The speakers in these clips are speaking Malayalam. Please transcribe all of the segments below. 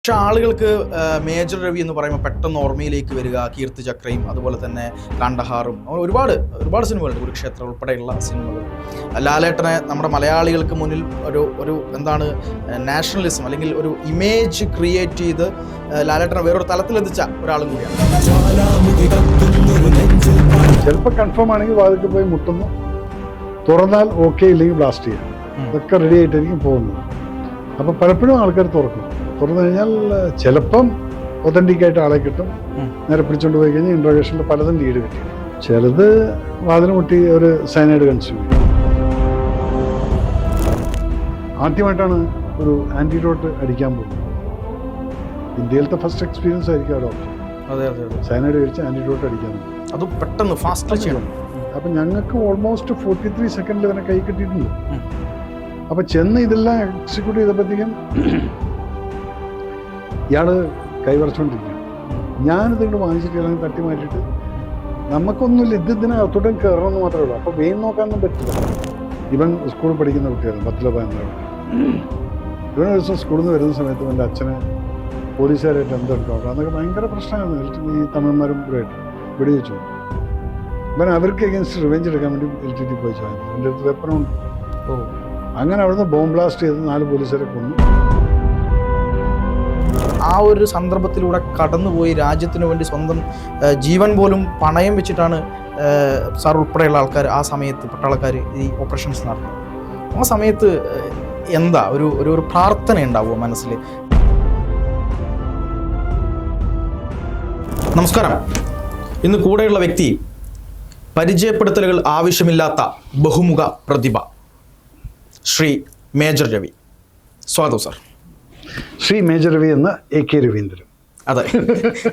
പക്ഷെ ആളുകൾക്ക് മേജർ രവി എന്ന് പറയുമ്പോൾ പെട്ടെന്ന് ഓർമ്മയിലേക്ക് വരിക കീർത്തിചക്രയും അതുപോലെ തന്നെ കാണ്ഡഹാറും ഒരുപാട് സിനിമകളുണ്ട്, കുരുക്ഷേത്രം ഉൾപ്പെടെയുള്ള സിനിമകൾ. ലാലേട്ടനെ നമ്മുടെ മലയാളികൾക്ക് മുന്നിൽ ഒരു എന്താണ് നാഷണലിസം അല്ലെങ്കിൽ ഒരു ഇമേജ് ക്രിയേറ്റ് ചെയ്ത് ലാലേട്ടനെ വേറൊരു തലത്തിലെത്തിച്ച ഒരാളും കൂടിയാണ്. ചിലപ്പോൾ കൺഫേം ആണെങ്കിൽ വാതിൽക്ക് പോയി മുട്ടുന്നു, തുറന്നാൽ ഓക്കെ, ഇല്ലെങ്കിൽ ബ്ലാസ്റ്റ് ചെയ്യാം. ഇതൊക്കെ റെഡി ആയിട്ടായിരിക്കും പോകുന്നത്. അപ്പം പലപ്പോഴും ആൾക്കാർ തുറന്നു കഴിഞ്ഞാൽ ചിലപ്പം ഒതന്റിക് ആയിട്ട് ആളെ കിട്ടും. നേരെ പിടിച്ചുകൊണ്ട് പോയി കഴിഞ്ഞാൽ ഇൻട്രോഗേഷനിൽ പലതും ലീഡ് കിട്ടി. ചിലത് വാതിൽ മുട്ടി ഒരു സൈനൈഡ് കൺസ്യൂം ചെയ്യും. ആദ്യമായിട്ടാണ് ഒരു ആന്റിഡോട്ട് അടിക്കാൻ പോകുന്നത്. ഇന്ത്യയിലത്തെ ഫസ്റ്റ് എക്സ്പീരിയൻസ് ആയിരിക്കും ആ ഡോക്ടർ. അതെ, സൈനൈഡ് കഴിച്ച് ആന്റിഡോട്ട് അടിക്കാൻ പോകും. അത് പെട്ടെന്ന് ഫാസ്റ്റ് ചെയ്യണം. അപ്പം ഞങ്ങൾക്ക് ഓൾമോസ്റ്റ് 43 സെക്കൻഡിൽ ഇവനെ കൈ കിട്ടിയിട്ടുണ്ട്. അപ്പം ചെന്ന് ഇതെല്ലാം എക്സിക്യൂട്ട് ചെയ്തപ്പോഴത്തേക്കും ഇയാള് കൈവറച്ചുകൊണ്ടിരിക്കുക. ഞാനിത് ഇങ്ങോട്ട് വാങ്ങിച്ചിട്ട് അല്ലെങ്കിൽ തട്ടി മാറ്റിയിട്ട് നമുക്കൊന്നുമില്ല, ഇതിനകത്തോട്ടും കയറണമെന്ന് മാത്രമേ ഉള്ളൂ. അപ്പോൾ വെയിൻ നോക്കാനൊന്നും പറ്റില്ല. ഇവൻ സ്കൂളിൽ പഠിക്കുന്ന കുട്ടിയാണ്, 10 15 ഇവൻ ഒരു ദിവസം സ്കൂളിൽ നിന്ന് വരുന്ന സമയത്ത് എൻ്റെ അച്ഛനെ പോലീസുകാരായിട്ട് എന്തെടുക്കും അതൊക്കെ ഭയങ്കര പ്രശ്നമാണ്. ഈ തമിഴന്മാരും കൂടെയായിട്ട് വെടിവെച്ചു. ഇവൻ അവർക്ക് എഗൻസ്റ്റ് റിവെഞ്ച് എടുക്കാൻ വേണ്ടി LTT പോയി ചോദിച്ചു. എൻ്റെ അടുത്ത് വെപ്പനുണ്ട്. അങ്ങനെ അവിടുന്ന് ബോംബ് ബ്ലാസ്റ്റ് ചെയ്ത് 4 പോലീസുകാരെ കൊന്നു. ആ ഒരു സന്ദർഭത്തിലൂടെ കടന്നുപോയി രാജ്യത്തിന് വേണ്ടി സ്വന്തം ജീവൻ പോലും പണയം വെച്ചിട്ടാണ് സാർ ഉൾപ്പെടെയുള്ള ആൾക്കാർ ആ സമയത്ത് പട്ടാളക്കാർ ഈ ഓപ്പറേഷൻസ് നടത്തുന്നത്. ആ സമയത്ത് എന്താ ഒരു പ്രാർത്ഥന ഉണ്ടാവുമോ മനസ്സിൽ? നമസ്കാരം. ഇന്ന് കൂടെയുള്ള വ്യക്തി പരിചയപ്പെടുത്തലുകൾ ആവശ്യമില്ലാത്ത ബഹുമുഖ പ്രതിഭ ശ്രീ മേജർ രവി. സ്വാഗതം സാർ. ശ്രീ മേജർ രവി എന്ന AK രവീന്ദ്രൻ. അതെ,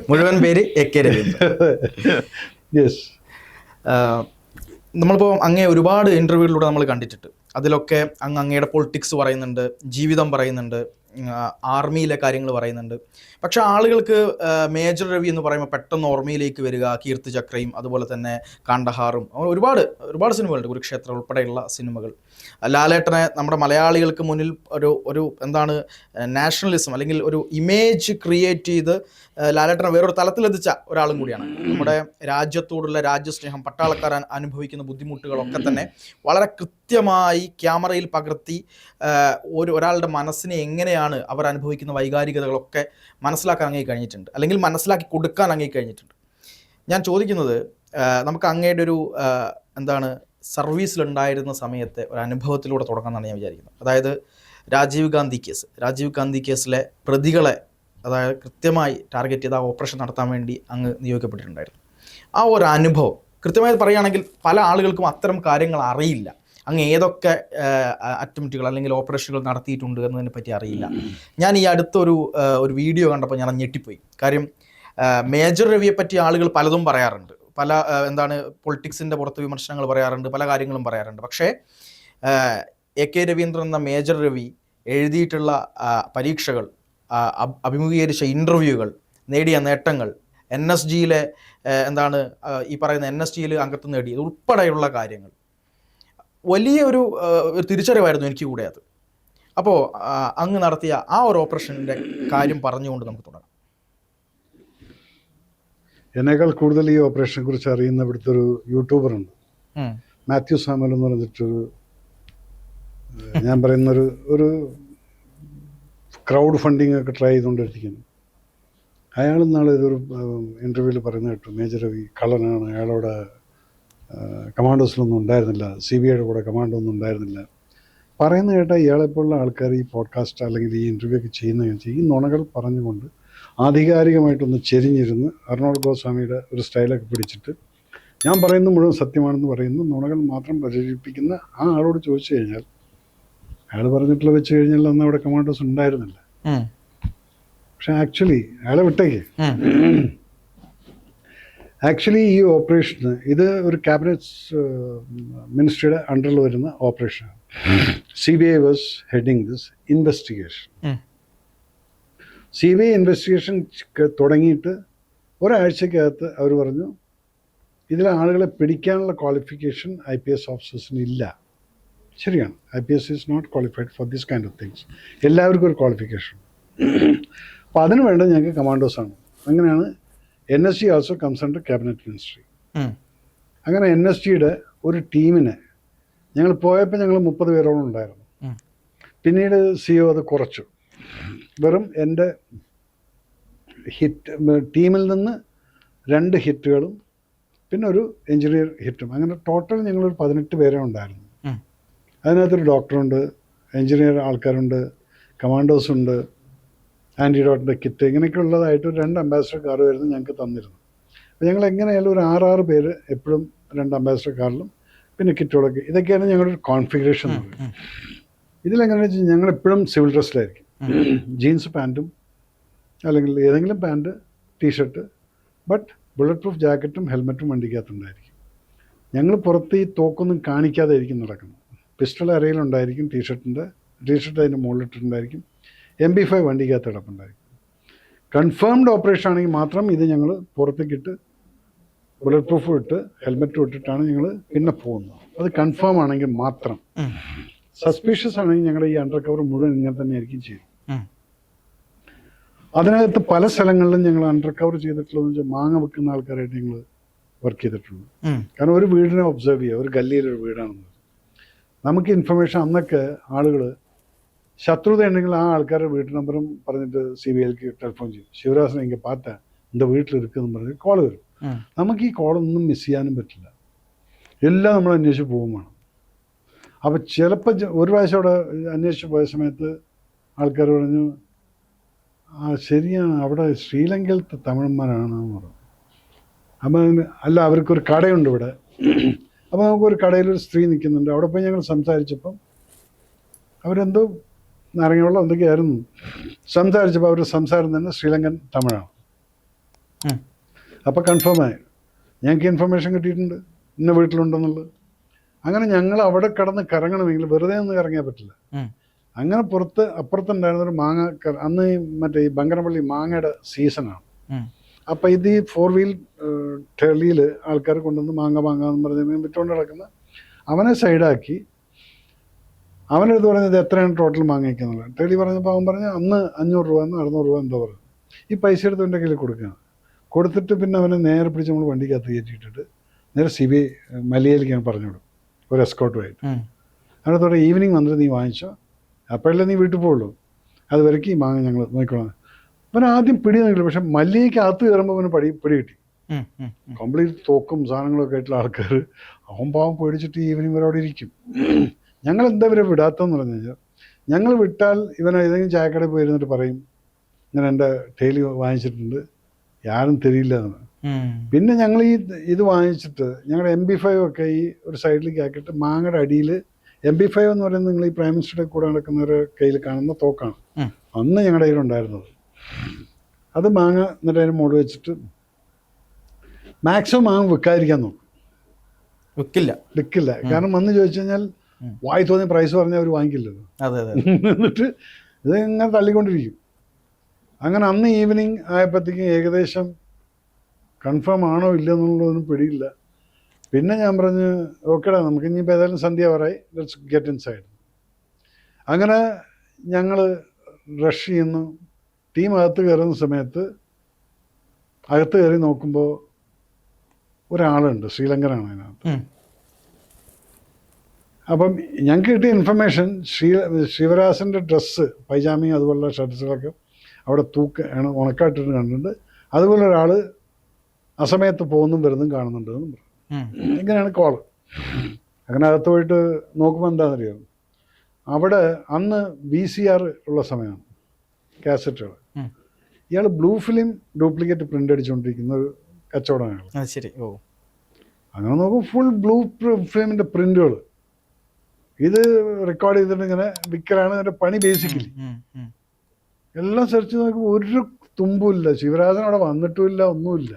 മുഴുവൻ പേര് AK രവീന്ദ്രൻ. യെസ്. നമ്മളിപ്പോൾ അങ്ങേ ഒരുപാട് ഇൻ്റർവ്യൂകളിലൂടെ നമ്മൾ കണ്ടിട്ടുണ്ട്. അതിലൊക്കെ അങ്ങയുടെ പൊളിറ്റിക്സ് പറയുന്നുണ്ട്, ജീവിതം പറയുന്നുണ്ട്, ആർമിയിലെ കാര്യങ്ങൾ പറയുന്നുണ്ട്. പക്ഷെ ആളുകൾക്ക് മേജർ രവി എന്ന് പറയുമ്പോൾ പെട്ടെന്ന് ഓർമ്മയിലേക്ക് വരിക കീർത്തിചക്രയും അതുപോലെ തന്നെ കാണ്ഡഹാറും ഒരുപാട് സിനിമകളുണ്ട്, കുരുക്ഷേത്രം ഉൾപ്പെടെയുള്ള സിനിമകൾ. ലാലേട്ടനെ നമ്മുടെ മലയാളികൾക്ക് മുന്നിൽ ഒരു എന്താണ് നാഷണലിസം അല്ലെങ്കിൽ ഒരു ഇമേജ് ക്രിയേറ്റ് ചെയ്ത് ലാലേട്ടനെ വേറൊരു തലത്തിലെത്തിച്ച ഒരാളും കൂടിയാണ്. നമ്മുടെ രാജ്യത്തോടുള്ള രാജ്യസ്നേഹം, പട്ടാളക്കാരൻ അനുഭവിക്കുന്ന ബുദ്ധിമുട്ടുകളൊക്കെ തന്നെ വളരെ കൃത്യമായി ക്യാമറയിൽ പകർത്തി ഒരാളുടെ മനസ്സിനെ എങ്ങനെയാണ് അവർ അനുഭവിക്കുന്ന വൈകാരികതകളൊക്കെ മനസ്സിലാക്കാൻ അങ്ങേ കഴിഞ്ഞിട്ടുണ്ട്, അല്ലെങ്കിൽ മനസ്സിലാക്കി കൊടുക്കാൻ അങ്ങേ കഴിഞ്ഞിട്ടുണ്ട്. ഞാൻ ചോദിക്കുന്നത്, നമുക്ക് അങ്ങയുടെ ഒരു എന്താണ് സർവീസിലുണ്ടായിരുന്ന സമയത്തെ ഒരു അനുഭവത്തിലൂടെ തുടങ്ങാമെന്നാണ് ഞാൻ വിചാരിക്കുന്നത്. അതായത് രാജീവ് ഗാന്ധി കേസിലെ പ്രതികളെ അതായത് കൃത്യമായി ടാർഗറ്റ് ചെയ്ത് ആ ഓപ്പറേഷൻ നടത്താൻ വേണ്ടി അങ്ങ് നിയോഗിക്കപ്പെട്ടിട്ടുണ്ടായിരുന്നു. ആ ഒരു അനുഭവം കൃത്യമായി പറയുകയാണെങ്കിൽ പല ആളുകൾക്കും അത്തരം കാര്യങ്ങൾ അറിയില്ല. അങ്ങ് ഏതൊക്കെ അറ്റംപ്റ്റുകൾ അല്ലെങ്കിൽ ഓപ്പറേഷനുകൾ നടത്തിയിട്ടുണ്ട് എന്നതിനെ പറ്റി അറിയില്ല. ഞാൻ ഈ അടുത്തൊരു വീഡിയോ കണ്ടപ്പോൾ ഞാൻ ഞെട്ടിപ്പോയി. കാര്യം മേജർ രവിയെ പറ്റി ആളുകൾ പലതും പറയാറുണ്ട്, പല പൊളിറ്റിക്സിൻ്റെ പുറത്ത് വിമർശനങ്ങൾ പറയാറുണ്ട്, പല കാര്യങ്ങളും പറയാറുണ്ട്. പക്ഷേ AK രവീന്ദ്രൻ എന്ന മേജർ രവി എഴുതിയിട്ടുള്ള പരീക്ഷകൾ, അഭിമുഖീകരിച്ച ഇൻ്റർവ്യൂകൾ, നേടിയ നേട്ടങ്ങൾ, NSGയിലെ ഈ പറയുന്ന NSGയിൽ അംഗത്വം നേടിയത് ഉൾപ്പെടെയുള്ള കാര്യങ്ങൾ വലിയ ഒരു തിരിച്ചറിവായിരുന്നു എനിക്ക് കൂടെ അത്. അപ്പോൾ അങ്ങ് നടത്തിയ ആ ഒരു ഓപ്പറേഷൻ്റെ കാര്യം പറഞ്ഞുകൊണ്ട് നമുക്ക് തുടങ്ങാം. എന്നേക്കാൾ കൂടുതൽ ഈ ഓപ്പറേഷനെ കുറിച്ച് അറിയുന്ന ഇവിടുത്തെ ഒരു യൂട്യൂബറുണ്ട്, മാത്യു സാമുവൽ എന്ന് പറഞ്ഞിട്ടൊരു, ഞാൻ പറയുന്ന ഒരു ക്രൗഡ് ഫണ്ടിങ് ഒക്കെ ട്രൈ ചെയ്തുകൊണ്ടിരിക്കുന്നു. അയാൾ നാളെ ഇതൊരു ഇൻ്റർവ്യൂവിൽ പറയുന്നത് കേട്ടു, മേജർ രവി കള്ളനാണ്, അയാളോട് കമാൻഡോസിലൊന്നും ഉണ്ടായിരുന്നില്ല, CBIയുടെ കൂടെ കമാൻഡോ ഒന്നും ഉണ്ടായിരുന്നില്ല പറയുന്നത് കേട്ടാൽ ഇയാളെപ്പോലുള്ള ആൾക്കാർ ഈ പോഡ്കാസ്റ്റ് അല്ലെങ്കിൽ ഈ ഇൻ്റർവ്യൂ ഒക്കെ ചെയ്യുന്ന ഈ നുണകൾ പറഞ്ഞുകൊണ്ട് ആധികാരികമായിട്ടൊന്ന് ചെരിഞ്ഞിരുന്ന് അർണോൾഡ് ഗോസ്വാമിയുടെ ഒരു സ്റ്റൈലൊക്കെ പിടിച്ചിട്ട് ഞാൻ പറയുന്നത് മുഴുവൻ സത്യമാണെന്ന് പറയുന്നു, നുണകൾ മാത്രം പ്രചരിപ്പിക്കുന്ന ആ ആളോട് ചോദിച്ചു കഴിഞ്ഞാൽ അയാൾ പറഞ്ഞിട്ടുള്ള വെച്ച് കഴിഞ്ഞാൽ അന്ന് അവിടെ കമാൻഡോസ് ഉണ്ടായിരുന്നില്ല. പക്ഷെ ആക്ച്വലി അയാളെ വിട്ടേക്ക്, ആക്ച്വലി ഈ ഓപ്പറേഷന് ഇത് ഒരു ക്യാബിനറ്റ് മിനിസ്ട്രിയുടെ അണ്ടറിൽ വരുന്ന ഓപ്പറേഷനാണ്. CBI was heading this investigation. CBI investigation തുടങ്ങിയിട്ട് ഒരാഴ്ചക്കകത്ത് അവർ പറഞ്ഞു ഇതിലെ ആളുകളെ പിടിക്കാനുള്ള ക്വാളിഫിക്കേഷൻ IPS ഓഫീസേഴ്സിന് ഇല്ല. ശരിയാണ്, IPS is not qualified for this kind of things. എല്ലാവർക്കും ഒരു ക്വാളിഫിക്കേഷൻ. അപ്പോൾ അതിന് വേണ്ടത് ഞങ്ങൾക്ക് കമാൻഡോസാണ്. അങ്ങനെയാണ് NSG also comes under cabinet ministry. അങ്ങനെ NSGയുടെ ഒരു ടീമിനെ ഞങ്ങൾ പോയപ്പോൾ ഞങ്ങൾ 30 പേരോളം ഉണ്ടായിരുന്നു. പിന്നീട് CEO അത് കുറച്ചു. വെറും എൻ്റെ ടീമിൽ നിന്ന് 2 ഹിറ്റുകളും പിന്നെ ഒരു എഞ്ചിനീയർ ഹിറ്റും, അങ്ങനെ ടോട്ടൽ ഞങ്ങളൊരു 18 പേരെ ഉണ്ടായിരുന്നു. അതിനകത്തൊരു ഡോക്ടറുണ്ട്, എഞ്ചിനീയർ ആൾക്കാരുണ്ട്, കമാൻഡോസ് ഉണ്ട്, ആൻറ്റിഡോട്ടിൻ്റെ കിറ്റ്, ഇങ്ങനെയൊക്കെ ഉള്ളതായിട്ട് 2 അംബാസഡർ കാർ വരുന്നത് ഞങ്ങൾക്ക് തന്നിരുന്നു. അപ്പോൾ ഞങ്ങൾ എങ്ങനെയായാലും ഒരു 6 പേര് എപ്പോഴും 2 അംബാസഡർ കാറിലും പിന്നെ കിറ്റുകളൊക്കെ, ഇതൊക്കെയാണ് ഞങ്ങളുടെ ഒരു കോൺഫിഗറേഷൻ എന്ന് പറയുന്നത്. ഇതിലെങ്ങനെയാണെന്ന് വെച്ചാൽ ഞങ്ങളെപ്പോഴും സിവിൽ ഡ്രസ്സിലായിരിക്കും, ജീൻസ് പാൻറ്റും അല്ലെങ്കിൽ ഏതെങ്കിലും pant, t shirt, but bullet proof ജാക്കറ്റും ഹെൽമെറ്റും വണ്ടിക്കകത്തുണ്ടായിരിക്കും. ഞങ്ങൾ പുറത്ത് ഈ തോക്കൊന്നും കാണിക്കാതെ ആയിരിക്കും നടക്കുന്നത്. പിസ്റ്റൾ അരയിലുണ്ടായിരിക്കും, ടീഷർട്ട് അതിൻ്റെ മുകളിലിട്ടിട്ടുണ്ടായിരിക്കും, MP5 വണ്ടിക്കകത്ത് കിടപ്പുണ്ടായിരിക്കും. കൺഫേംഡ് ഓപ്പറേഷൻ ആണെങ്കിൽ മാത്രം ഇത് ഞങ്ങൾ പുറത്തേക്കിട്ട് ബുള്ളറ്റ് പ്രൂഫ് ഇട്ട് ഹെൽമെറ്റ് ഇട്ടിട്ടാണ് ഞങ്ങൾ പിന്നെ പോകുന്നത്. അത് കൺഫേം ആണെങ്കിൽ മാത്രം. സസ്പീഷ്യസ് ആണെങ്കിൽ ഞങ്ങളുടെ ഈ അണ്ടർ കവർ മുഴുവൻ ഇങ്ങനെ തന്നെ ആയിരിക്കും ചെയ്യും. അതിനകത്ത് പല സ്ഥലങ്ങളിലും ഞങ്ങൾ അണ്ടർ കവർ ചെയ്തിട്ടുള്ളതെന്ന് വെച്ചാൽ മാങ്ങ വെക്കുന്ന ആൾക്കാരായിട്ട് ഞങ്ങൾ വർക്ക് ചെയ്തിട്ടുണ്ട്. കാരണം ഒരു വീടിനെ ഒബ്സർവ് ചെയ്യുക, ഒരു ഗല്ലിയിലൊരു വീടാണെന്ന് നമുക്ക് ഇൻഫർമേഷൻ, അന്നൊക്കെ ആളുകൾ ശത്രുത ഉണ്ടെങ്കിൽ ആ ആൾക്കാരുടെ വീട്ടു നമ്പറും പറഞ്ഞിട്ട് CBIക്ക് ടെലിഫോൺ ചെയ്യും. ശിവരാസൻ എങ്കിൽ പാത്ത എൻ്റെ വീട്ടിലിരിക്കുമെന്ന് പറഞ്ഞ് കോൾ വരും. നമുക്ക് ഈ കോളൊന്നും മിസ് ചെയ്യാനും പറ്റില്ല, എല്ലാം നമ്മൾ അന്വേഷിച്ച് പോകും വേണം. അപ്പോൾ ചിലപ്പോൾ ഒരു പ്രാവശ്യം അവിടെ അന്വേഷിച്ച് പോയ സമയത്ത് ആൾക്കാർ പറഞ്ഞു, ശരിയാണ്, അവിടെ ശ്രീലങ്കയിലത്തെ തമിഴന്മാരാണെന്ന് പറഞ്ഞു. അപ്പം അല്ല, അവർക്കൊരു കടയുണ്ട് ഇവിടെ. അപ്പോൾ നമുക്കൊരു കടയിലൊരു സ്ത്രീ നിൽക്കുന്നുണ്ട്. അവിടെ പോയി ഞങ്ങൾ സംസാരിച്ചപ്പം അവരെന്തോ നാരങ്ങവെള്ളം എന്തൊക്കെയായിരുന്നു സംസാരിച്ചപ്പോൾ അവരുടെ സംസാരം തന്നെ ശ്രീലങ്കൻ തമിഴാണ്. അപ്പോൾ കൺഫേമായി, ഞങ്ങൾക്ക് ഇൻഫർമേഷൻ കിട്ടിയിട്ടുണ്ട് ഇന്ന വീട്ടിലുണ്ടെന്നുള്ളത്. അങ്ങനെ ഞങ്ങൾ അവിടെ കിടന്ന് കറങ്ങണമെങ്കിൽ വെറുതെ ഒന്നും കറങ്ങിയാൽ പറ്റില്ല. അങ്ങനെ അപ്പുറത്തുണ്ടായിരുന്നൊരു മാങ്ങ, അന്ന് മറ്റേ ഈ ബങ്കരപ്പള്ളി മാങ്ങയുടെ സീസണാണ്. അപ്പം ഇത് ഈ 4 വീൽ ട്രെളിയിൽ ആൾക്കാർ കൊണ്ടുവന്ന് മാങ്ങാന്ന് പറഞ്ഞ് വിറ്റുകൊണ്ട് കിടക്കുന്ന അവനെ സൈഡാക്കി അവനടുത്ത് പറഞ്ഞത് എത്രയാണ് ടോട്ടൽ മാങ്ങയ്ക്കുന്നുള്ളത്. ട്രെളി പറഞ്ഞപ്പോൾ അവൻ പറഞ്ഞ് അന്ന് 500 രൂപ 600 രൂപ എന്തോ പറഞ്ഞു. ഈ പൈസ എടുത്ത് എൻ്റെ കയ്യിൽ കൊടുക്കുകയാണ്. കൊടുത്തിട്ട് പിന്നെ അവനെ നേരെ പിടിച്ച് നമ്മൾ വണ്ടിക്കകത്ത് കയറ്റിയിട്ടിട്ട് നേരെ CBI മലയിലേക്കാണ് പറഞ്ഞുവിടും, ഒരു എസ്കോട്ടുമായിട്ട്. അതിനകത്തോടെ ഈവനിങ് വന്നിട്ട് നീ വാങ്ങിച്ചോ, അപ്പോഴല്ലേ നീ വീട്ടിൽ പോകുള്ളൂ, അത് വരയ്ക്ക് ഈ മാങ്ങ ഞങ്ങൾ നോക്കണം. അവൻ ആദ്യം പിടി നോക്കില്ല, പക്ഷെ മല്ലികയ്ക്ക് അകത്ത് കയറുമ്പോൾ അവന് പിടി കിട്ടി. കംപ്ലീറ്റ് തോക്കും സാധനങ്ങളൊക്കെ ആയിട്ടുള്ള ആൾക്കാർ. അവൻ പാവം പേടിച്ചിട്ട് ഈവനിങ് വരെ അവിടെ ഇരിക്കും. ഞങ്ങൾ എന്താ ഇവരെ വിടാത്തതെന്ന് പറഞ്ഞു കഴിഞ്ഞാൽ, ഞങ്ങൾ വിട്ടാൽ ഇവനെ ഏതെങ്കിലും ചായക്കടയിൽ പോയിരുന്നിട്ട് പറയും, ഇങ്ങനെ എൻ്റെ ടൈലി വാങ്ങിച്ചിട്ടുണ്ട്, ആരും തരില്ല എന്ന്. പിന്നെ ഞങ്ങൾ ഇത് വാങ്ങിച്ചിട്ട് ഞങ്ങളുടെ MP5 ഒക്കെ ഈ ഒരു സൈഡിലേക്ക് ആക്കിയിട്ട് മാങ്ങയുടെ അടിയിൽ, MP5 എന്ന് പറയുന്നത് നിങ്ങൾ ഈ പ്രൈം മിനിസ്റ്ററുടെ കൂടെ നടക്കുന്നവരുടെ കയ്യിൽ കാണുന്ന തോക്കാണ്. അന്ന് ഞങ്ങളുടെ കയ്യിലുണ്ടായിരുന്നത്. അത് മാങ്ങ എന്നിട്ട് അതിന് മുകളിൽ വെച്ചിട്ട് മാക്സിമം മാങ്ങ വിൽക്കാതിരിക്കാൻ നോക്കും. വിൽക്കില്ല. കാരണം വന്ന് ചോദിച്ചു കഴിഞ്ഞാൽ വായി തോന്നിയ പ്രൈസ് പറഞ്ഞാൽ അവർ വാങ്ങിക്കില്ലല്ലോ. എന്നിട്ട് ഇത് ഇങ്ങനെ തള്ളിക്കൊണ്ടിരിക്കും. അങ്ങനെ അന്ന് ഈവനിങ് ആയപ്പോഴത്തേക്കും ഏകദേശം കൺഫേം ആണോ ഇല്ലെന്നുള്ളതൊന്നും പിടിയില്ല. പിന്നെ ഞാൻ പറഞ്ഞ് ഓക്കേടാ, നമുക്ക് ഇനിയിപ്പോൾ ഏതായാലും സന്ധ്യ പറയായി, ലെറ്റ്സ് ഗെറ്റ് ഇൻ സൈഡ്. അങ്ങനെ ഞങ്ങൾ റഷ് ചെയ്യുന്നു. ടീം അകത്ത് കയറുന്ന സമയത്ത് അകത്ത് കയറി നോക്കുമ്പോൾ ഒരാളുണ്ട്, ശ്രീലങ്കനാണ് അതിനകത്ത്. അപ്പം ഞങ്ങൾക്ക് കിട്ടിയ ഇൻഫർമേഷൻ, ശിവരാസൻ്റെ ഡ്രസ്സ്, പൈജാമയും അതുപോലുള്ള ഷർട്ട്സുകളൊക്കെ അവിടെ ഉണക്കായിട്ടിട്ട് കണ്ടിട്ടുണ്ട്. അതുപോലെ ഒരാൾ അസമയത്ത് പോകുന്നതും വരുന്നതും കാണുന്നുണ്ടെന്നും പറഞ്ഞു. ഇങ്ങനെയാണ് കോള്. അങ്ങനെ അകത്ത് പോയിട്ട് നോക്കുമ്പോൾ എന്താണെന്നറിയാം, അവിടെ അന്ന് VCR ഉള്ള സമയമാണ്, കാസറ്റുകൾ. ഇയാൾ ബ്ലൂ ഫിലിം ഡ്യൂപ്ലിക്കേറ്റ് പ്രിൻ്റ് അടിച്ചുകൊണ്ടിരിക്കുന്ന ഒരു കച്ചവടമാണ്. ശരി. ഓ, അങ്ങനെ നോക്കും ഫുൾ ബ്ലൂ ഫിലിമിൻ്റെ പ്രിൻ്റുകൾ. ഇത് റെക്കോർഡ് ചെയ്തിട്ട് ഇങ്ങനെ വിൽക്കലാണ് അതിൻ്റെ പണി. ബേസിക്കലി എല്ലാം സെർച്ച് ചെയ്ത് നോക്കുമ്പോൾ ഒരു തുമ്പുമില്ല, ശിവരാജൻ അവിടെ വന്നിട്ടുമില്ല, ഒന്നുമില്ല.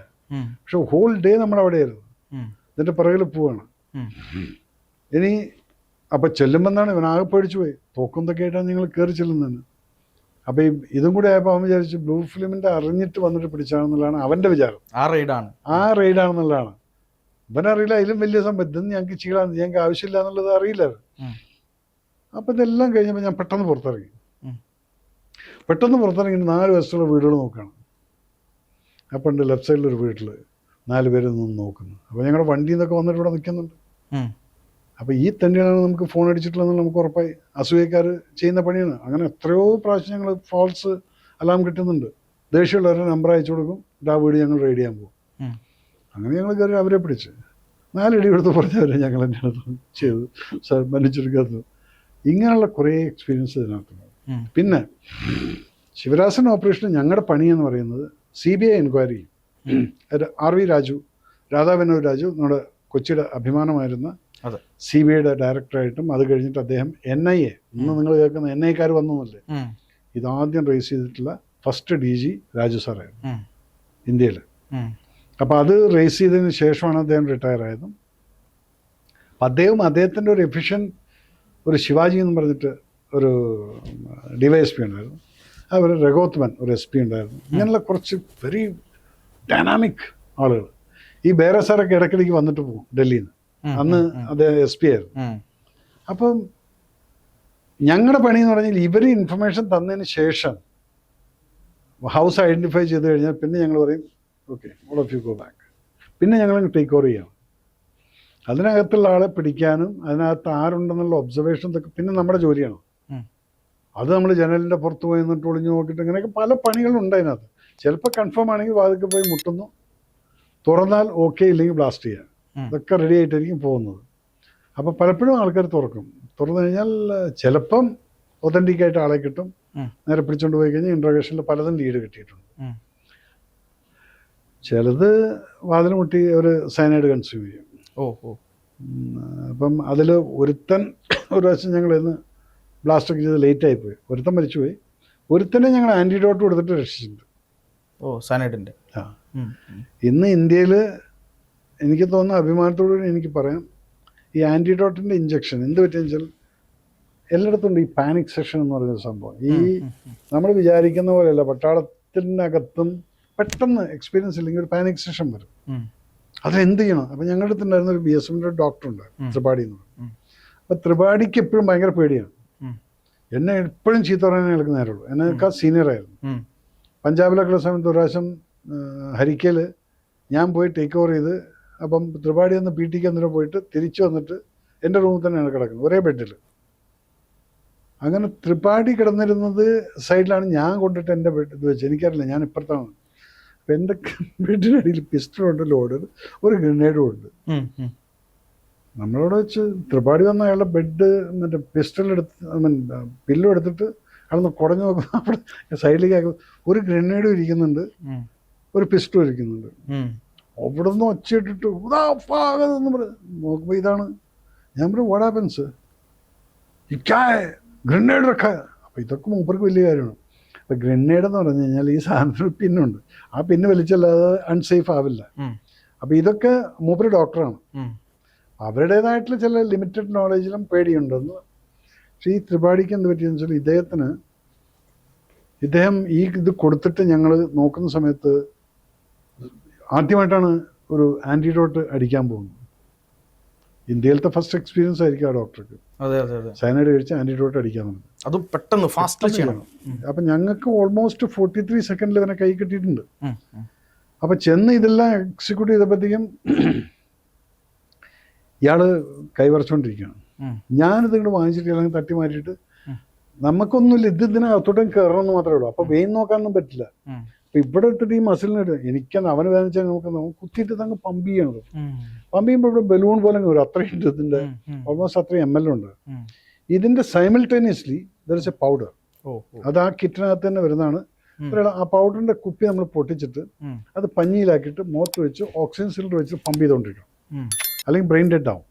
പക്ഷെ ഹോൾ ഡേ നമ്മളവിടെ ആയിരുന്നു. ഇതിൻ്റെ പിറകിൽ പോവാണ്. ഇനി അപ്പം ചെല്ലുമ്പോൾ എന്താണ്, ഇവനാകെ പേടിച്ചു പോയി. തോക്കുന്നതൊക്കെ ആയിട്ടാണ് നിങ്ങൾ കയറി ചെല്ലുന്നതെന്ന്. അപ്പം ഇതും കൂടെ ആയപ്പോൾ അവൻ വിചാരിച്ചു ബ്ലൂ ഫിലിമിൻ്റെ അറിഞ്ഞിട്ട് വന്നിട്ട് പിടിച്ചാണെന്നുള്ളതാണ് അവൻ്റെ വിചാരം. ആ റെയ്ഡാണെന്നുള്ളതാണ്. ഇവനറിയില്ല അതിലും വലിയ സംഭവം ഇതൊന്നും ഞങ്ങൾക്ക് ചെയ്യാൻ ഞങ്ങൾക്ക് ആവശ്യമില്ല എന്നുള്ളത് അറിയില്ല. അപ്പം ഇതെല്ലാം കഴിഞ്ഞപ്പോൾ ഞാൻ പെട്ടെന്ന് പുറത്തിറങ്ങി. പെട്ടെന്ന് പുറത്തിറങ്ങി 4 വശത്തുള്ള വീടുകൾ നോക്കുകയാണ്. അപ്പം ഉണ്ട് ലെഫ്റ്റ് സൈഡിലൊരു വീട്ടിൽ 4 പേര് നിന്ന് നോക്കുന്നു. അപ്പോൾ ഞങ്ങളുടെ വണ്ടിയിൽ നിന്നൊക്കെ വന്നിട്ട് ഇവിടെ നിൽക്കുന്നുണ്ട്. അപ്പോൾ ഈ തന്നെയാണ് നമുക്ക് ഫോൺ അടിച്ചിട്ടുള്ളതെന്ന് നമുക്ക് ഉറപ്പായി. അസൂയക്കാർ ചെയ്യുന്ന പണിയാണ്. അങ്ങനെ എത്രയോ പ്രാവശ്യം ഞങ്ങൾ ഫോൾസ് അലാം കിട്ടുന്നുണ്ട്. ദേഷ്യമുള്ളവരുടെ നമ്പർ അയച്ചു കൊടുക്കും, ആ വീട് ഞങ്ങൾ റെയ്ഡ് ചെയ്യാൻ പോകും. അങ്ങനെ ഞങ്ങൾ കയറി അവരെ പിടിച്ച് 4 അടി കൊടുത്ത് പറഞ്ഞവരെ ഞങ്ങൾ തന്നെയാണ് ചെയ്ത് മன்னிച്ചെടുക്കാത്തത്. ഇങ്ങനെയുള്ള കുറേ എക്സ്പീരിയൻസ് ഇതിനകത്തുണ്ട്. പിന്നെ ശിവരാസൻ ഓപ്പറേഷൻ ഞങ്ങളുടെ പണിയെന്ന് പറയുന്നത് CBI എൻക്വയറി ചെയ്യും. RV രാജു, രാധാ വിനോദ് രാജു നമ്മുടെ കൊച്ചിയുടെ അഭിമാനമായിരുന്ന CBIയുടെ ഡയറക്ടറായിട്ടും, അത് കഴിഞ്ഞിട്ട് അദ്ദേഹം NIA, ഇന്ന് നിങ്ങൾ കേൾക്കുന്ന NIAക്കാർ വന്നതല്ലേ, ഇതാദ്യം റേസ് ചെയ്തിട്ടുള്ള ഫസ്റ്റ് DG രാജു സാറായിരുന്നു ഇന്ത്യയിൽ. അപ്പോൾ അത് റേസ് ചെയ്തതിന് ശേഷമാണ് അദ്ദേഹം റിട്ടയർ ആയതും. അപ്പം അദ്ദേഹത്തിൻ്റെ ഒരു എഫിഷ്യൻ ഒരു ശിവാജി എന്ന് പറഞ്ഞിട്ട് ഒരു DYSP ഉണ്ടായിരുന്നു, അതുപോലെ രഘോത്മൻ ഒരു SP ഉണ്ടായിരുന്നു. ഇങ്ങനെയുള്ള കുറച്ച് വെരി ഡൈനാമിക് ആളുകൾ. ഈ ബേര സാറൊക്കെ ഇടയ്ക്കിടയ്ക്ക് വന്നിട്ട് പോകും ഡൽഹിയിൽ നിന്ന്. അന്ന് അദ്ദേഹം SP ആയിരുന്നു. അപ്പം ഞങ്ങളുടെ പണി എന്ന് പറഞ്ഞാൽ ഇവർ ഇൻഫർമേഷൻ തന്നതിന് ശേഷം ഹൗസ് ഐഡൻറ്റിഫൈ ചെയ്ത് കഴിഞ്ഞാൽ പിന്നെ ഞങ്ങൾ പറയും okay all of you go back. പിന്നെ ഞങ്ങൾ ടേക്ക് ഓവർ ചെയ്യണം. അതിനകത്തുള്ള ആളെ പിടിക്കാനും അതിനകത്ത് ആരുണ്ടെന്നുള്ള ഒബ്സർവേഷൻസ് ഒക്കെ പിന്നെ നമ്മുടെ ജോലിയാണ്. അത് നമ്മൾ ജനലിൻ്റെ പുറത്ത് പോയി നിന്നിട്ട് ഒളിഞ്ഞു നോക്കിയിട്ട് ഇങ്ങനെയൊക്കെ പല പണികളുണ്ട് അതിനകത്ത്. ചിലപ്പോൾ കൺഫേം ആണെങ്കിൽ വാതിൽക്ക് പോയി മുട്ടുന്നു, തുറന്നാൽ ഓക്കെ, ഇല്ലെങ്കിൽ ബ്ലാസ്റ്റ് ചെയ്യാം. ഇതൊക്കെ റെഡി ആയിട്ടായിരിക്കും പോകുന്നത്. അപ്പോൾ പലപ്പോഴും ആൾക്കാർ തുറന്നു കഴിഞ്ഞാൽ ചിലപ്പം ഒതൻറ്റിക്കായിട്ട് ആളെ കിട്ടും. നേരെ പിടിച്ചുകൊണ്ട് പോയി കഴിഞ്ഞാൽ ഇൻട്രോഗേഷനിൽ പലതും ലീഡ് കിട്ടിയിട്ടുണ്ട്. ചിലത് വാതിൽ മുട്ടി ഒരു സയനൈഡ് കൺസ്യൂം ചെയ്യും. അപ്പം അതിൽ ഒരുത്തൻ ഒരു പ്രാവശ്യം ഞങ്ങൾ ഇന്ന് ബ്ലാസ്റ്റൊക്കെ ചെയ്ത് ലേറ്റായിപ്പോയി, ഒരുത്തൻ മരിച്ചുപോയി. ഒരുത്തനെ ഞങ്ങൾ ആൻറ്റിഡോട്ട് കൊടുത്തിട്ട് രക്ഷിച്ചിട്ടുണ്ട്. സയനൈഡിൻ്റെ. ഇന്ന് ഇന്ത്യയിൽ എനിക്ക് തോന്നുന്ന അഭിമാനത്തോടുകൂടി എനിക്ക് പറയാം, ഈ ആൻറ്റിഡോട്ടിൻ്റെ ഇഞ്ചക്ഷൻ എന്ത് പറ്റിയെന്ന് വെച്ചാൽ എല്ലായിടത്തും ഈ പാനിക് സെഷൻ എന്ന് പറയുന്ന സംഭവം. ഈ നമ്മൾ വിചാരിക്കുന്ന പോലെയല്ല, പട്ടാളത്തിനകത്തും പെട്ടെന്ന് എക്സ്പീരിയൻസ് ഇല്ലെങ്കിൽ ഒരു പാനിക് സെഷൻ വരും. അതെന്ത് ചെയ്യണം? അപ്പം ഞങ്ങളുടെ അടുത്തുണ്ടായിരുന്ന ഒരു BSFൻ്റെ ഡോക്ടറുണ്ട്, ത്രിപാഠി എന്ന് പറയും. അപ്പം ത്രിപാഠിക്ക് എപ്പോഴും ഭയങ്കര പേടിയാണ്. എന്നെ എപ്പോഴും ചീത്ത പറയാൻ എനിക്ക് നേരമുള്ളൂ. എന്നേക്കാൾ സീനിയറായിരുന്നു. പഞ്ചാബിലൊക്കെയുള്ള സമയത്ത് ഒരു പ്രാവശ്യം ഹരിക്കയിൽ ഞാൻ പോയി ടേക്ക് ഓവർ ചെയ്ത്, അപ്പം ത്രിപാഠി ഒന്ന് PT അന്നേരം പോയിട്ട് തിരിച്ചു വന്നിട്ട് എൻ്റെ റൂമിൽ തന്നെയാണ് കിടക്കുന്നത്, ഒരേ ബെഡിൽ. അങ്ങനെ ത്രിപാഠി കിടന്നിരുന്നത് സൈഡിലാണ്, ഞാൻ കൊണ്ടിട്ട് എൻ്റെ ബെഡ് ഇത് വെച്ച്, എനിക്കറിയില്ല ഞാൻ ഇപ്പുറത്താണ്. അപ്പം എൻ്റെ ബെഡിനടിയിൽ പിസ്റ്റളുണ്ട്, ലോഡർ, ഒരു ഗ്രനേഡും ഉണ്ട്. നമ്മളോട് വെച്ച് ത്രിപാഠി വന്ന അയാളുടെ ബെഡ് മറ്റേ പില്ലോ എടുത്തിട്ട് അയാളൊന്ന് കുടഞ്ഞു നോക്കുന്ന അവിടെ സൈഡിലേക്ക് ഒരു ഗ്രനേഡും ഇരിക്കുന്നുണ്ട്, ഒരു പിസ്റ്റളും ഇരിക്കുന്നുണ്ട്. അവിടെ നിന്ന് ഒച്ചയിട്ടിട്ട് നോക്കുമ്പോൾ ഇതാണ്. ഞാൻ പറയും വാട്ട് ഹാപ്പൻസ്, ഗ്രനേഡ് റക്ക. അപ്പോൾ ഇതൊക്കെ മൂപ്പർക്ക് വലിയ കാര്യമാണ്. അപ്പോൾ ഗ്രനേഡ് എന്ന് പറഞ്ഞു കഴിഞ്ഞാൽ ഈ സാധനത്തിൽ പിന്നുണ്ട്, ആ പിന്ന് വലിച്ചല്ലാതെ അൺസേഫ് ആവില്ല. അപ്പോൾ ഇതൊക്കെ മൂപ്പര് ഡോക്ടറാണ്, അവരുടേതായിട്ടുള്ള ചില ലിമിറ്റഡ് നോളേജിലും പേടിയുണ്ടെന്ന്. പക്ഷേ ഈ ത്രിപാഠിക്ക് എന്ത് പറ്റിയെന്ന് വെച്ചാൽ ഇദ്ദേഹം ഈ ഇത് കൊടുത്തിട്ട് ഞങ്ങൾ നോക്കുന്ന സമയത്ത് ആദ്യമായിട്ടാണ് ഒരു ആൻറ്റിഡോട്ട് അടിക്കാൻ പോകുന്നത്. ഇന്ത്യയിലത്തെ ഫസ്റ്റ് എക്സ്പീരിയൻസ് ആയിരിക്കും ആ ഡോക്ടർക്ക്. സയനൈഡ് കഴിച്ച് ആൻറ്റിഡോട്ട് അടിക്കാൻ പോകുന്നത്. അത് പെട്ടെന്ന് ഫാസ്റ്റ് ചെയ്യണം. അപ്പം ഞങ്ങൾക്ക് ഓൾമോസ്റ്റ് 43 സെക്കൻഡിൽ ഇവനെ കൈ കിട്ടിയിട്ടുണ്ട്. അപ്പം ചെന്ന് ഇതെല്ലാം എക്സിക്യൂട്ട് ചെയ്തപ്പോഴത്തേക്കും ഇയാൾ കൈവറച്ചുകൊണ്ടിരിക്കുകയാണ്. ഞാനിത് ഇങ്ങോട്ട് വാങ്ങിച്ചിട്ട് അല്ലെങ്കിൽ തട്ടി മാറ്റിയിട്ട് നമുക്കൊന്നുമില്ല, ഇതിനകത്തോട്ടും കയറണമെന്ന് മാത്രമേ ഉള്ളൂ. അപ്പോൾ വെയിൻ നോക്കാനൊന്നും പറ്റില്ല. അപ്പം ഇവിടെ എടുത്തിട്ട് ഈ മസിലിന് എനിക്കന്ന് അവന് വേദനിച്ചാൽ നമുക്ക് കുത്തിയിട്ട് അങ്ങ് പമ്പ് ചെയ്യണത്. പമ്പ് ചെയ്യുമ്പോൾ ഇവിടെ ബലൂൺ പോലെ വരും, അത്രയുണ്ട് ഇതിൻ്റെ, ഓൾമോസ്റ്റ് അത്രയും ML ഉണ്ട്. ഇതിൻ്റെ simultaneously there is A powder, അത് ആ കിറ്റിനകത്ത് തന്നെ വരുന്നതാണ്. ആ പൗഡറിൻ്റെ കുപ്പി നമ്മൾ പൊട്ടിച്ചിട്ട് അത് പഞ്ഞിയിലാക്കിയിട്ട് മുഖത്ത് വെച്ച് ഓക്സിജൻ സിലിണ്ടർ വെച്ച് പമ്പ് ചെയ്തുകൊണ്ടിരിക്കണം, അല്ലെങ്കിൽ ബ്രെയിൻ ഡെഡ് ആവും.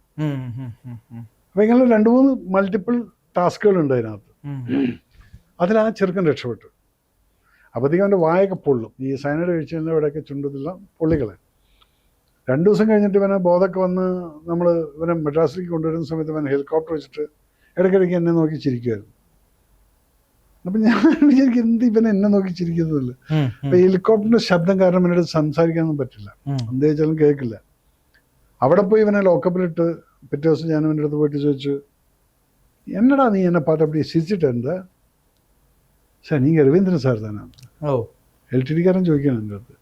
അപ്പോൾ ഇങ്ങനെ 2-3 മൾട്ടിപ്പിൾ ടാസ്കുകളുണ്ട് അതിനകത്ത്. അതിലാ ചെറുക്കൻ രക്ഷപ്പെട്ടു. അപ്പോഴത്തേക്കും അവൻ്റെ വായൊക്കെ പൊള്ളും, ഈ സയനൈഡ് കഴിച്ച് കഴിഞ്ഞാൽ ഇവിടെയൊക്കെ ചുണ്ടതെല്ലാം പൊള്ളികളെ. 2 ദിവസം കഴിഞ്ഞിട്ട് ഇവനെ ബോധമൊക്കെ വന്ന് നമ്മൾ ഇവനെ മദ്രാസിലേക്ക് കൊണ്ടുവരുന്ന സമയത്ത് ഇവൻ ഹെലികോപ്റ്റർ വെച്ചിട്ട് ഇടയ്ക്കിടയ്ക്ക് എന്നെ നോക്കി ചിരിക്കുമായിരുന്നു. അപ്പം ഞാൻ വിചാരിക്കും എന്ത് ഇവനെ എന്നെ നോക്കി ചിരിക്കുന്നതല്ല. അപ്പം ഹെലികോപ്റ്ററിൻ്റെ ശബ്ദം കാരണം എന്നോട് സംസാരിക്കാനൊന്നും പറ്റില്ല, എന്ത് ചോദിച്ചാലും കേൾക്കില്ല. അവിടെ പോയി ഇവനെ ലോക്കപ്പിലിട്ട് പിറ്റേ ദിവസം ഞാൻ ഇവൻ്റെ അടുത്ത് പോയിട്ട് ചോദിച്ചു, എന്നടാ നീ എന്നെ പാട്ട് അപ്പടി ചിരിച്ചിട്ട് എന്താ? സാർ നിങ്ങൾ രവീന്ദ്രൻ സാർ തന്നെ ഓ LTD-കാരൻ ചോദിക്കണം എൻ്റെ അടുത്ത്.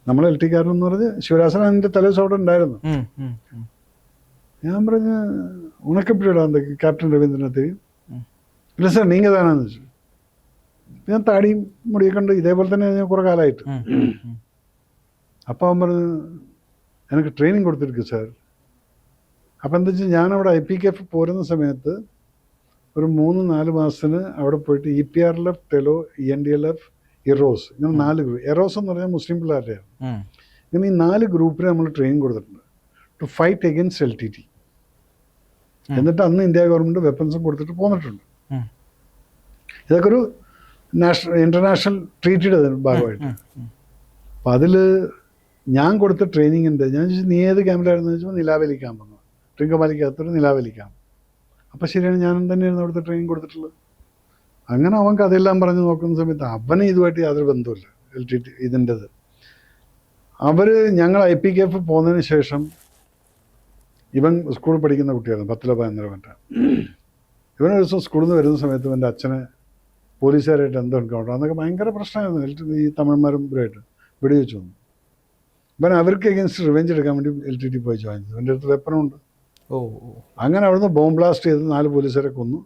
നമ്മൾ LTD-കാരൻ എന്ന് പറഞ്ഞ് ശിവരാസൻ എൻ്റെ തലേദിവസം അവിടെ ഉണ്ടായിരുന്നു. ഞാൻ പറഞ്ഞ് ഉണക്കപ്പിടിയിടാ அந்த ക്യാപ്റ്റൻ രവീന്ദ്രനെ தெரியும். ഇല്ല സാർ നീങ്ക താനാന്ന് വെച്ചു. ഞാൻ താടിയും മുടിയൊക്കെ ഉണ്ട്, ഇതേപോലെ തന്നെ ഞാൻ കുറേ കാലമായിട്ട്. അപ്പം അവൻ പറഞ്ഞ് എനിക്ക് ട്രെയിനിങ് കൊടുത്തിരിക്കും സാർ. അപ്പം എന്താ വെച്ചാൽ ഞാനവിടെ IPKF പോരുന്ന സമയത്ത് ഒരു 3-4 മാസത്തിന് അവിടെ പോയിട്ട് EPRLF, ടെലോ, ENDLF, ഇറോസ്, ഇങ്ങനെ 4 ഗ്രൂപ്പ്. എറോസ് എന്ന് പറഞ്ഞാൽ മുസ്ലിം പിള്ളേരുടെയാണ്. ഇങ്ങനെ ഈ 4 ഗ്രൂപ്പിന് നമ്മൾ ട്രെയിനിങ് കൊടുത്തിട്ടുണ്ട് ടു ഫൈറ്റ് അഗെയിൻസ്റ്റ് LTT. എന്നിട്ട് അന്ന് ഇന്ത്യ ഗവൺമെൻറ് വെപ്പൺസും കൊടുത്തിട്ട് പോന്നിട്ടുണ്ട്. ഇതൊക്കെ ഒരു ഇന്റർനാഷണൽ ട്രീറ്റിയുടെ ഭാഗമായിട്ട്. അപ്പം അതിൽ ഞാൻ കൊടുത്ത ട്രെയിനിങ്ങിൻ്റെ ഞാൻ ചോദിച്ചു നീ ഏത് ക്യാമ്പിലായിരുന്നു ചോദിച്ചപ്പോൾ നിലാവലി ക്യാമ്പെന്ന്, ട്രിങ്കമാലിക്കകത്തൊരു നിലാവലി ക്യാമ്പ്. അപ്പം ശരിയാണ്, ഞാൻ തന്നെയായിരുന്നു അവിടുത്തെ ട്രെയിനിങ് കൊടുത്തിട്ടുള്ളത്. അങ്ങനെ അവൻ കഥയെല്ലാം പറഞ്ഞു നോക്കുന്ന സമയത്ത് അവന് ഇതുമായിട്ട് യാതൊരു ബന്ധമില്ല LTT ഇതിൻ്റെത്. അവർ ഞങ്ങൾ IPKF പോകുന്നതിന് ശേഷം ഇവൻ സ്കൂളിൽ പഠിക്കുന്ന കുട്ടിയായിരുന്നു, 10-11 മറ്റ. ഇവനൊരു ദിവസം സ്കൂളിൽ നിന്ന് വരുന്ന സമയത്ത് എൻ്റെ അച്ഛനെ പോലീസുകാരായിട്ട് എന്തോ എൻകൗണ്ടർ, അന്നൊക്കെ ഭയങ്കര പ്രശ്നമായിരുന്നു ഈ തമിഴന്മാരും ഇവരായിട്ട് വെടിവെച്ച് വന്നു. ഇവൻ അവർക്ക് എഗൻസ്റ്റ് റിവെഞ്ച് എടുക്കാൻ വേണ്ടി LTT പോയി ജോയിൻ ചെയ്തു. എൻ്റെ അടുത്ത് വെപ്പനുണ്ട്. അങ്ങനെ അവിടുന്ന് ബോംബ് ബ്ലാസ്റ്റ് ചെയ്ത് 4 പോലീസുകാരെ കൊന്നു.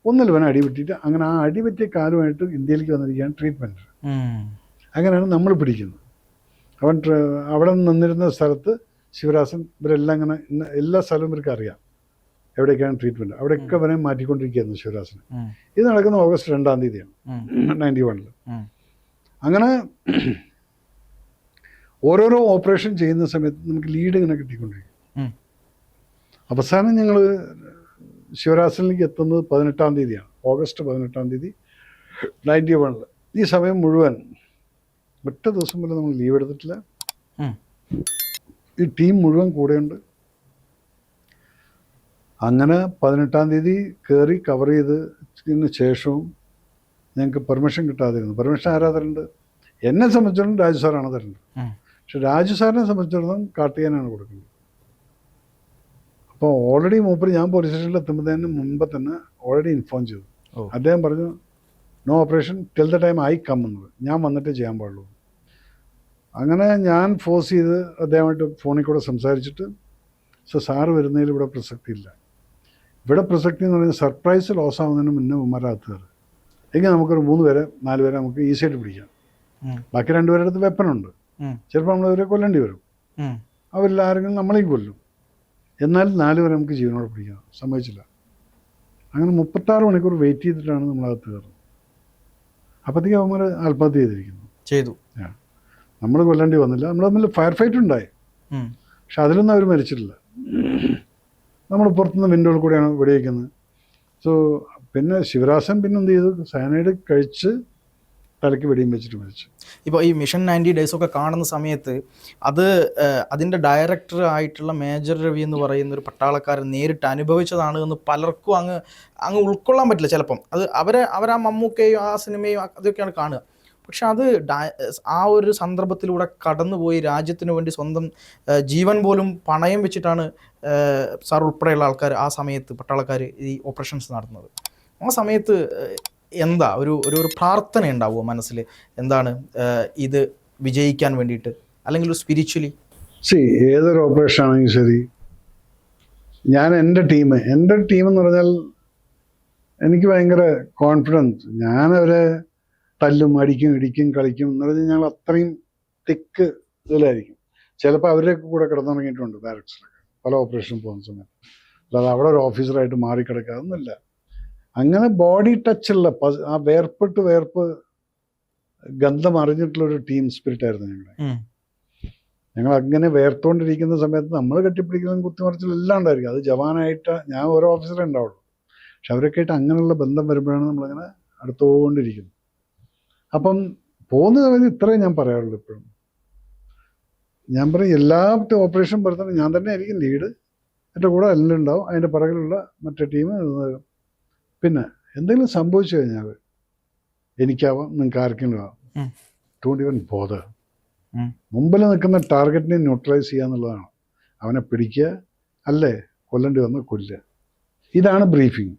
ഒന്നിൽ ഇവൻ അടിപറ്റിയിട്ട് അങ്ങനെ ആ അടിപറ്റിയ കാലുമായിട്ട് ഇന്ത്യയിലേക്ക് വന്നിരിക്കുകയാണ് ട്രീറ്റ്മെൻറ്റ്. അങ്ങനെയാണ് നമ്മൾ പിടിക്കുന്നത്. അവൻ അവിടെ നിന്നിരുന്ന സ്ഥലത്ത് ശിവരാസൻ ഇവരെല്ലാം ഇങ്ങനെ എല്ലാ സ്ഥലവും ഇവർക്ക് അറിയാം എവിടേക്കാണ് ട്രീറ്റ്മെൻറ്റ്. അവിടെയൊക്കെ അവനെ മാറ്റിക്കൊണ്ടിരിക്കുകയായിരുന്നു ശിവരാസന്. ഇത് നടക്കുന്ന ഓഗസ്റ്റ് 2-ാം തീയതിയാണ് 91. അങ്ങനെ ഓരോരോ ഓപ്പറേഷൻ ചെയ്യുന്ന സമയത്ത് നമുക്ക് ലീഡ് ഇങ്ങനെ കിട്ടിക്കൊണ്ടിരിക്കും. അവസാനം ഞങ്ങൾ ശിവരാസനിലേക്ക് എത്തുന്നത് 18-ാം തീയതിയാണ്, ഓഗസ്റ്റ് 18-ാം തീയതി 91. ഈ സമയം മുഴുവൻ ഒറ്റ ദിവസം പോലും നമ്മൾ ലീവ് എടുത്തിട്ടില്ല. ഈ ടീം മുഴുവൻ കൂടെയുണ്ട്. അങ്ങനെ 18-ാം തീയതി കയറി കവർ ചെയ്തതിന് ശേഷവും ഞങ്ങൾക്ക് പെർമിഷൻ കിട്ടാതിരുന്നു. പെർമിഷൻ ആരാ തരേണ്ടത്? എന്നെ സംബന്ധിച്ചിടത്തോളം രാജു സാറാണ് തരേണ്ടത്. പക്ഷെ രാജു സാറിനെ സംബന്ധിച്ചിടത്തോളം കാർത്തികനാണ് കൊടുക്കുന്നത്. അപ്പോൾ ഓൾറെഡി മൂപ്പര് ഞാൻ പോലീസ് സ്റ്റേഷനിൽ എത്തുന്നതിന് മുമ്പ് തന്നെ ഓൾറെഡി ഇൻഫോം ചെയ്തു. അദ്ദേഹം പറഞ്ഞു no operation till the time I come എന്നത്, ഞാൻ വന്നിട്ട് ചെയ്യാൻ പാടുള്ളൂ. അങ്ങനെ ഞാൻ ഫോഴ്സ് ചെയ്ത് അദ്ദേഹമായിട്ട് ഫോണിൽ കൂടെ സംസാരിച്ചിട്ട് സാറ് വരുന്നതിൽ ഇവിടെ പ്രസക്തി ഇല്ല. ഇവിടെ പ്രസക്തി എന്ന് പറയുന്നത് സർപ്രൈസ് ലോസ് ആവുന്നതിന് മുന്നേ ഉമ്മരാത്ത് കയറി എങ്കിൽ നമുക്കൊരു 3-4 പേരെ നമുക്ക് ഈസിയായിട്ട് പിടിക്കാം. ബാക്കി 2 പേരുടെ അടുത്ത് വെപ്പനുണ്ട്. ചിലപ്പോൾ നമ്മളവരെ കൊല്ലേണ്ടി വരും. അവരിൽ ആരെങ്കിലും നമ്മളെയും കൊല്ലും. എന്നാൽ 4 പേരെ നമുക്ക് ജീവനോടെ പിടിക്കാം. സമ്മതിച്ചില്ല. അങ്ങനെ 36 മണിക്കൂർ വെയിറ്റ് ചെയ്തിട്ടാണ് നമ്മളകത്ത് കയറുന്നത്. അപ്പോഴത്തേക്ക് അവന്മാർ ആത്മഹത്യ ചെയ്തു. നമ്മൾ കൊല്ലേണ്ടി വന്നില്ല. നമ്മൾ തമ്മിൽ ഫയർ ഫൈറ്റ് ഉണ്ടായി. പക്ഷെ അതിലൊന്നും അവർ മരിച്ചിട്ടില്ല. നമ്മൾ പുറത്തുനിന്ന് വിൻഡോയിൽ കൂടെയാണ് വെടിവെക്കുന്നത്. സോ പിന്നെ ശിവരാസൻ പിന്നെ എന്ത് ചെയ്തു, സയനൈഡ് കഴിച്ച് തലയ്ക്ക് വെടിയും വെച്ചിട്ട് മരിച്ചു. ഇപ്പോൾ ഈ മിഷൻ 90 ഡേയ്സ് ഒക്കെ കാണുന്ന സമയത്ത് അതിൻ്റെ ഡയറക്ടർ ആയിട്ടുള്ള മേജർ രവി എന്ന് പറയുന്ന ഒരു പട്ടാളക്കാരൻ നേരിട്ട് അനുഭവിച്ചതാണ് എന്ന് പലർക്കും അങ്ങ് ഉൾക്കൊള്ളാൻ പറ്റില്ല ചിലപ്പം. അത് അവരാ മമ്മൂക്കയും ആ സിനിമയും അതൊക്കെയാണ് കാണുക. പക്ഷെ അത് ആ ഒരു സന്ദർഭത്തിലൂടെ കടന്നുപോയി രാജ്യത്തിന് വേണ്ടി സ്വന്തം ജീവൻ പോലും പണയം വെച്ചിട്ടാണ് സാർ ഉൾപ്പെടെയുള്ള ആൾക്കാർ ആ സമയത്ത് പട്ടാളക്കാർ ഈ ഓപ്പറേഷൻസ് നടത്തുന്നത്. ആ സമയത്ത് എന്താ ഒരു പ്രാർത്ഥന ഉണ്ടാവുമോ മനസ്സിൽ? എന്താണ് ഇത് വിജയിക്കാൻ വേണ്ടിയിട്ട്, അല്ലെങ്കിൽ ഒരു സ്പിരിച്വലി? ഏതൊരു ഓപ്പറേഷൻ ആണെങ്കിലും ശരി, ഞാൻ എൻ്റെ ടീം എന്ന് പറഞ്ഞാൽ എനിക്ക് ഭയങ്കര കോൺഫിഡൻസ്. ഞാനവരെ തല്ലും അടിക്കും ഇടിക്കും കളിക്കും എന്ന് പറഞ്ഞാൽ ഞങ്ങൾ അത്രയും തിക്ക് ഇതിലായിരിക്കും. ചിലപ്പോൾ അവരുടെയൊക്കെ കൂടെ കിടന്നുറങ്ങിയിട്ടുണ്ട് ബാരക്സിലൊക്കെ പല ഓപ്പറേഷൻ പോകുന്ന സമയത്ത്. അല്ലാതെ അവിടെ ഒരു ഓഫീസറായിട്ട് മാറിക്കിടക്കാതൊന്നുമില്ല. അങ്ങനെ ബോഡി ടച്ചുള്ള ആ വേർപ്പ് ഗന്ധം അറിഞ്ഞിട്ടുള്ളൊരു ടീം സ്പിരിറ്റ് ആയിരുന്നു ഞങ്ങൾ അങ്ങനെ വേർത്തുകൊണ്ടിരിക്കുന്ന സമയത്ത് നമ്മൾ കെട്ടിപ്പിടിക്കുന്നതും കുത്തിമറിച്ചിലും എല്ലാം ഉണ്ടായിരിക്കും. അത് ജവാനായിട്ട് ഞാൻ ഓരോ ഓഫീസറേ ഉണ്ടാവുള്ളൂ. പക്ഷെ അവരൊക്കെ ആയിട്ട് അങ്ങനെയുള്ള ബന്ധം വരുമ്പോഴാണ് നമ്മളങ്ങനെ അടുത്തുകൊണ്ടിരിക്കുന്നത്. അപ്പം പോകുന്ന സമയത്ത് ഇത്രയും ഞാൻ പറയാറുള്ളൂ. എപ്പോഴും ഞാൻ പറയും എല്ലാ ഓപ്പറേഷൻ പുറത്തും ഞാൻ തന്നെ ആയിരിക്കും ലീഡ്. എൻ്റെ കൂടെ എല്ലാം ഉണ്ടാവും, അതിൻ്റെ പുറകിലുള്ള മറ്റേ ടീം. പിന്നെ എന്തെങ്കിലും സംഭവിച്ചു കഴിഞ്ഞാൽ എനിക്കാവാം, നിങ്ങൾക്ക് ആർക്കെങ്കിലും ആവാം, ഡോണ്ട് ഈവൻ ബോദർ. മുമ്പിൽ നിൽക്കുന്ന ടാർഗറ്റിനെ ന്യൂട്രലൈസ് ചെയ്യുക എന്നുള്ളതാണ്. അവനെ പിടിക്കുക, അല്ലേ കൊല്ലേണ്ടി വന്ന് കൊല്ലുക. ഇതാണ് ബ്രീഫിങ്.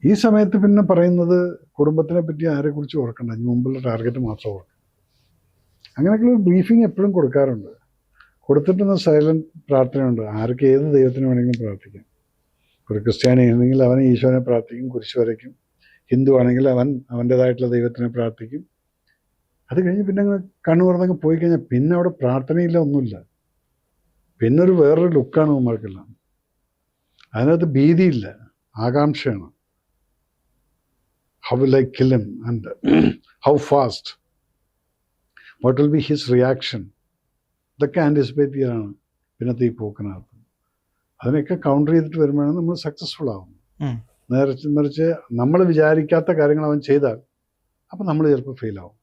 ഈ സമയത്ത് പിന്നെ പറയുന്നത് കുടുംബത്തിനെ പറ്റി ആരെക്കുറിച്ച് ഓർക്കണ്ട, അതിന് മുമ്പുള്ള ടാർഗറ്റ് മാത്രം ഓർക്കണം. അങ്ങനെയൊക്കെയുള്ള ഒരു ബ്രീഫിങ് എപ്പോഴും കൊടുക്കാറുണ്ട്. കൊടുത്തിട്ടുന്ന സൈലന്റ് പ്രാർത്ഥനയുണ്ട്. ആർക്ക് ഏത് ദൈവത്തിന് വേണമെങ്കിലും പ്രാർത്ഥിക്കാം. ഒരു ക്രിസ്ത്യാനി ആണെങ്കിൽ അവൻ ഈശോനെ പ്രാർത്ഥിക്കും, കുരിശ് വരയ്ക്കും. ഹിന്ദു ആണെങ്കിൽ അവൻ അവൻ്റേതായിട്ടുള്ള ദൈവത്തിനെ പ്രാർത്ഥിക്കും. അത് കഴിഞ്ഞ് പിന്നെ അങ്ങ് കണ്ണു തുറന്നങ്ങ് പോയി കഴിഞ്ഞാൽ പിന്നെ അവിടെ പ്രാർത്ഥനയില്ല, ഒന്നുമില്ല. പിന്നെ ഒരു വേറൊരു ലുക്കാണ് നമ്മൾക്കെല്ലാം. അതിനകത്ത് ഭീതിയില്ല, ആകാംക്ഷയാണ്. How will I kill him and how fast, what will be his reaction, ഇതൊക്കെ ആൻറ്റിസിപ്പേറ്റ് ചെയ്യാനാണ് പിന്നത്തെ ഈ പോക്കിനകത്ത്. അതിനൊക്കെ കൗണ്ടർ ചെയ്തിട്ട് വരുമ്പോഴാണ് നമ്മൾ സക്സസ്ഫുൾ ആവുന്നത്. മറിച്ച് നമ്മൾ വിചാരിക്കാത്ത കാര്യങ്ങൾ അവൻ ചെയ്താൽ അപ്പം നമ്മൾ ചിലപ്പോൾ ഫെയിൽ ആവും.